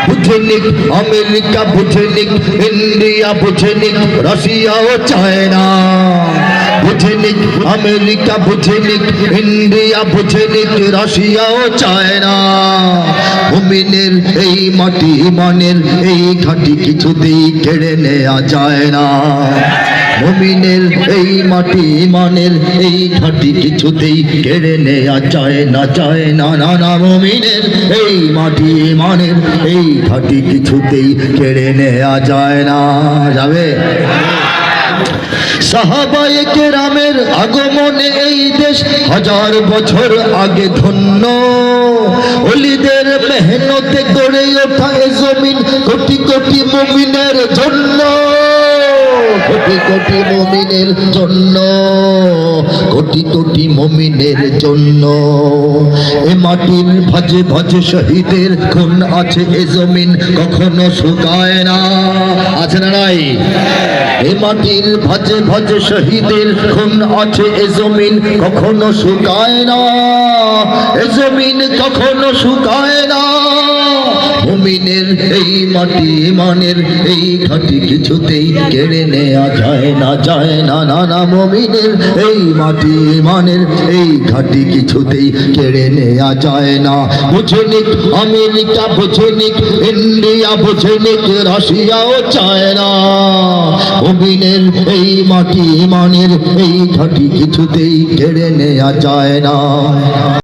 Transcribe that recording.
বুঝে নিক আমেরিকা, বুঝে নিক ইন্ডিয়া, বুঝে নিক রাশিয়াও চায় না। বুঝে নিক আমেরিকা, বুঝে নিক ইন্ডিয়া, বুঝে নিক রাশিয়াও চায় না। মুমিনের এই মাটি ইমানের এই ঘাঁটি কিছুতেই কেড়ে নেওয়া যায় না। মুমিনের এই মাটি ইমানের এই ঘাঁটি কিছুতেই কেড়ে নেওয়া যায় না, যায় না, না না। মুমিনের এই মাটি ইমানের এই ঘাঁটি কিছুতেই কেড়ে নেওয়া যায় না। যাবে সাহাবায়ে কেরামের আগমনে এই দেশ হাজার বছর আগে ধন্য। ওলিদের মেহনতে গড়ে ওঠা এ জমিন কোটি কোটি মুমিনের জন্য, কোটি কোটি মুমিনের জন্য, কোটি কোটি মুমিনের জন্য। এ মাটির ভাজে ভাজে শহীদের খুন আছে, এ জমিন কখনো শুকায় না। আছে না নাই? এ মাটির ভাজে ভাজে শহীদের খুন আছে, এ জমিন কখনো শুকায় না, এ জমিন কখনো শুকায় না। মুমিনের এই মাটি ইমানের এই ঘাঁটি কিছুতেই কেড়ে নেওয়া যায় না, যায় না, না না। মুমিনের এই মাটি ইমানের এই ঘাঁটি কিছুতেই কেড়ে নেওয়া যায় না। বুঝে নিক আমেরিকা, বুঝে নিক ইন্ডিয়া, বুঝে নিক রাশিয়াও চায় না। মুমিনের এই মাটি ইমানের এই ঘাঁটি কিছুতেই কেড়ে নেওয়া যায় না।